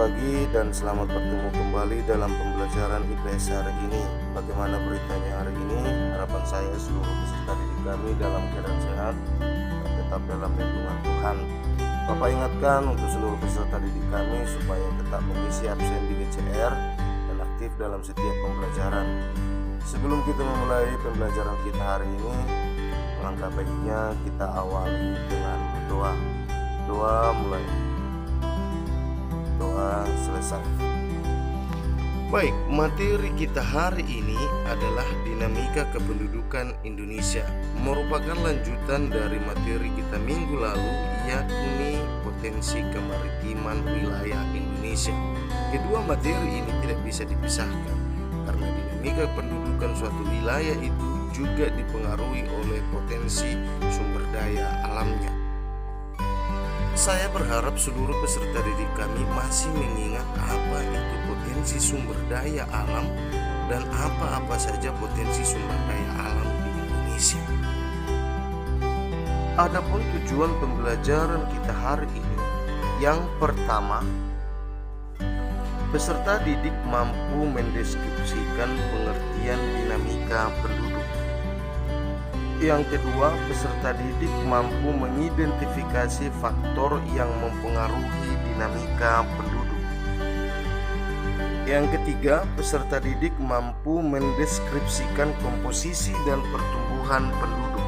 pagi dan selamat bertemu kembali dalam pembelajaran IPS hari ini. Bagaimana beritanya hari ini? Harapan saya seluruh peserta didik kami dalam keadaan sehat dan tetap dalam lindungan Tuhan. Bapak ingatkan untuk seluruh peserta didik kami supaya tetap mengisi absen di GCR dan aktif dalam setiap pembelajaran. Sebelum kita memulai pembelajaran kita hari ini, langkah baiknya kita awali dengan berdoa. Doa mulai. Doa selesai. Baik, materi kita hari ini adalah dinamika kependudukan Indonesia, merupakan lanjutan dari materi kita minggu lalu, yakni potensi kemaritiman wilayah Indonesia. Kedua materi ini tidak bisa dipisahkan karena dinamika pendudukan suatu wilayah itu juga dipengaruhi oleh potensi sumber daya alamnya. Saya berharap seluruh peserta didik kami masih mengingat apa itu potensi sumber daya alam dan apa-apa saja potensi sumber daya alam di Indonesia. Adapun tujuan pembelajaran kita hari ini, yang pertama, peserta didik mampu mendeskripsikan pengertian dinamika penduduk. Yang kedua, peserta didik mampu mengidentifikasi faktor yang mempengaruhi dinamika penduduk. Yang ketiga, peserta didik mampu mendeskripsikan komposisi dan pertumbuhan penduduk.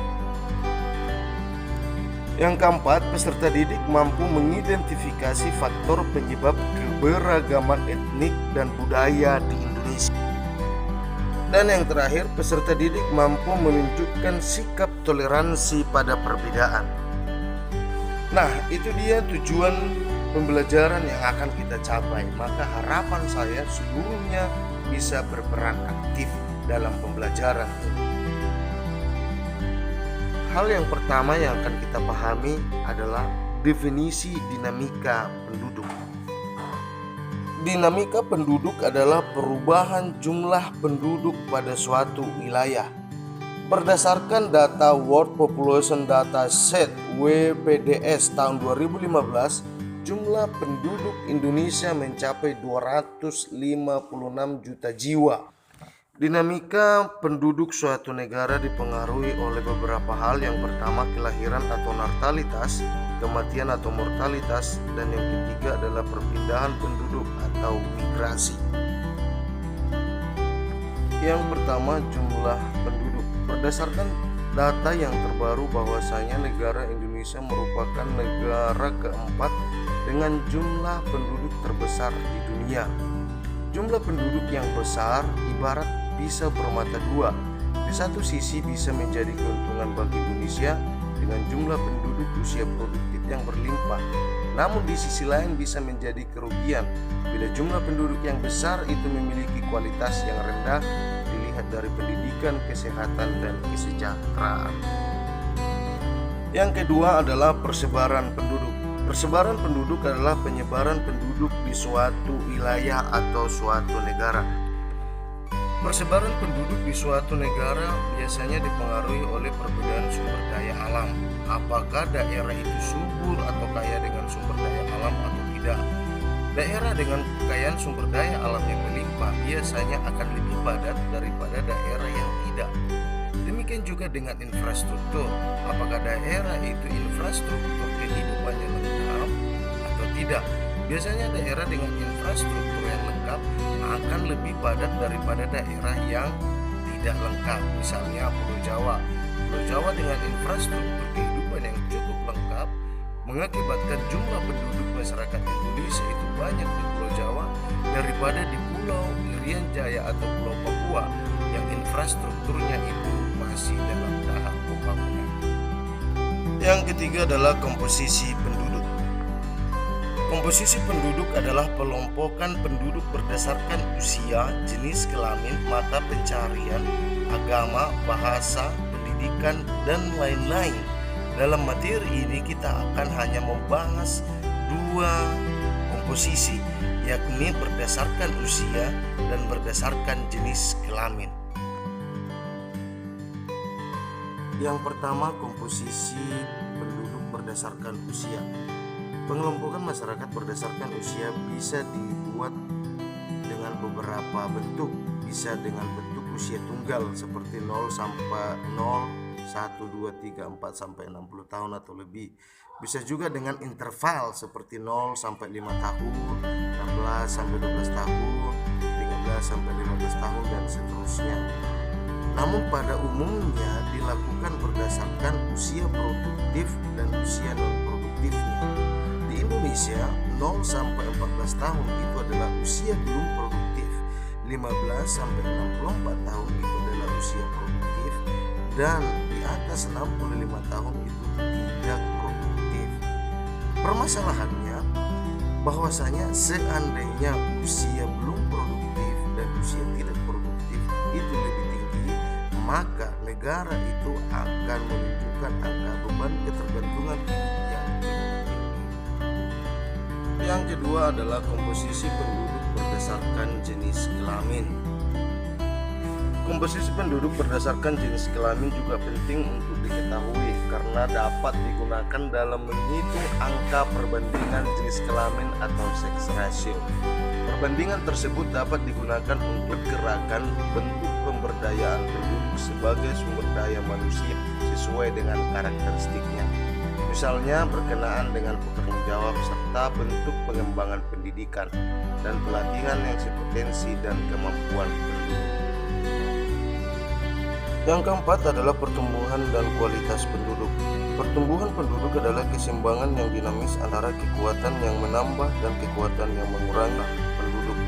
Yang keempat, peserta didik mampu mengidentifikasi faktor penyebab keberagaman etnik dan budaya di Indonesia. Dan yang terakhir, peserta didik mampu menunjukkan sikap toleransi pada perbedaan. Nah, itu dia tujuan pembelajaran yang akan kita capai. Maka harapan saya seluruhnya bisa berperan aktif dalam pembelajaran ini. Hal yang pertama yang akan kita pahami adalah definisi dinamika penduduk. Dinamika penduduk adalah perubahan jumlah penduduk pada suatu wilayah. Berdasarkan data World Population Data Set WPDS tahun 2015, jumlah penduduk Indonesia mencapai 256 juta jiwa. Dinamika penduduk suatu negara dipengaruhi oleh beberapa hal. Yang pertama, kelahiran atau natalitas, kematian atau mortalitas, dan yang ketiga adalah perpindahan penduduk atau migrasi. Yang pertama, jumlah penduduk. Berdasarkan data yang terbaru bahwasanya negara Indonesia merupakan negara keempat dengan jumlah penduduk terbesar di dunia. Jumlah penduduk yang besar ibarat bisa bermata dua. Di satu sisi bisa menjadi keuntungan bagi Indonesia dengan jumlah penduduk usia produktif yang berlimpah. Namun di sisi lain bisa menjadi kerugian bila jumlah penduduk yang besar itu memiliki kualitas yang rendah dilihat dari pendidikan, kesehatan, dan kesejahteraan. Yang kedua adalah persebaran penduduk. Persebaran penduduk adalah penyebaran penduduk di suatu wilayah atau suatu negara. Persebaran penduduk di suatu negara biasanya dipengaruhi oleh perbedaan sumber daya alam. Apakah daerah itu subur atau kaya dengan sumber daya alam atau tidak? Daerah dengan kekayaan sumber daya alam yang melimpah biasanya akan lebih padat daripada daerah yang tidak. Demikian juga dengan infrastruktur. Apakah daerah itu infrastruktur kehidupannya lengkap atau tidak? Biasanya daerah dengan infrastruktur yang lengkap akan lebih padat daripada daerah yang tidak lengkap. Misalnya Pulau Jawa. Pulau Jawa dengan infrastruktur kehidupan yang cukup lengkap mengakibatkan jumlah penduduk masyarakat Indonesia itu banyak di Pulau Jawa daripada di Pulau Irian Jaya atau Pulau Papua yang infrastrukturnya itu masih dalam tahap pembangunan. Yang ketiga adalah komposisi penduduk. Komposisi penduduk adalah pelompokan penduduk berdasarkan usia, jenis kelamin, mata pencarian, agama, bahasa, pendidikan, dan lain-lain. Dalam materi ini kita akan hanya membahas dua komposisi, yakni berdasarkan usia dan berdasarkan jenis kelamin. Yang pertama, komposisi penduduk berdasarkan usia. Pengelompokan masyarakat berdasarkan usia bisa dibuat dengan beberapa bentuk. Bisa dengan bentuk usia tunggal seperti 0 sampai 0, 1, 2, 3, 4 sampai 60 tahun atau lebih. Bisa juga dengan interval seperti 0 sampai 5 tahun, 16 sampai 12 tahun, 13 sampai 15 tahun dan seterusnya. Namun pada umumnya dilakukan berdasarkan usia produktif dan usia non produktifnya. Di Indonesia 0 sampai 14 tahun itu adalah usia belum produktif, 15 sampai 64 tahun itu adalah usia produktif, dan di atas 65 tahun itu tidak produktif. Permasalahannya bahwasanya seandainya usia belum produktif dan usia tidak produktif itu lebih tinggi, maka negara itu akan menunjukkan angka beban ketergantungan hidup yang cukup tinggi. Yang kedua adalah komposisi penduduk berdasarkan jenis kelamin. Komposisi penduduk berdasarkan jenis kelamin juga penting untuk diketahui karena dapat digunakan dalam menghitung angka perbandingan jenis kelamin atau sex ratio. Perbandingan tersebut dapat digunakan untuk gerakan bentuk pemberdayaan penduduk sebagai sumber daya manusia sesuai dengan karakteristiknya. Misalnya berkenaan dengan pekerjaan jawab serta bentuk pengembangan pendidikan dan pelatihan yang sepotensi dan kemampuan penduduk. Yang keempat adalah pertumbuhan dan kualitas penduduk. Pertumbuhan penduduk adalah keseimbangan yang dinamis antara kekuatan yang menambah dan kekuatan yang mengurangi penduduk.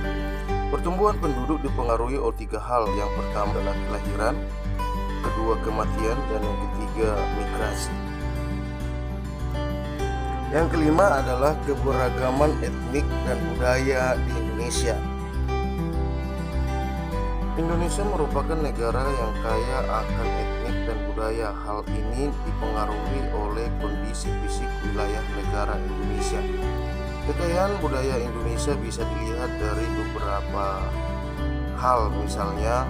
Pertumbuhan penduduk dipengaruhi oleh 3 hal. Yang pertama adalah kelahiran, kedua kematian, dan yang ketiga migrasi. Yang kelima adalah keberagaman etnik dan budaya di Indonesia. Indonesia merupakan negara yang kaya akan etnik dan budaya. Hal ini dipengaruhi oleh kondisi fisik wilayah negara Indonesia. Kekayaan budaya Indonesia bisa dilihat dari beberapa hal, misalnya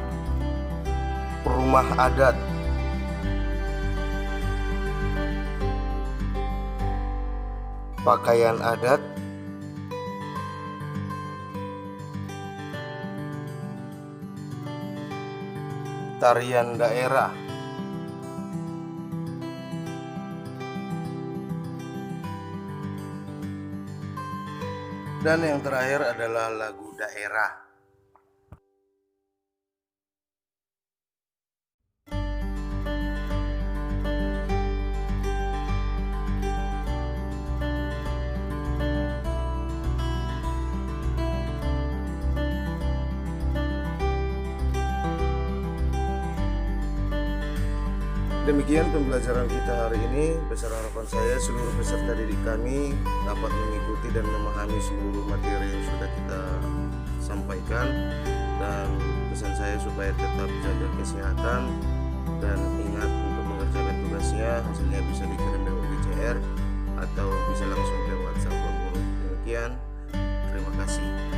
rumah adat, pakaian adat, tarian daerah, dan yang terakhir adalah lagu daerah. Demikian pembelajaran kita hari ini. Besar harapan saya seluruh peserta didik kami dapat mengikuti dan memahami seluruh materi yang sudah kita sampaikan, dan pesan saya supaya tetap jaga kesehatan dan ingat untuk mengerjakan tugasnya. Hasilnya bisa dikirim lewat BCR atau bisa langsung lewat WhatsApp guru. Demikian, terima kasih.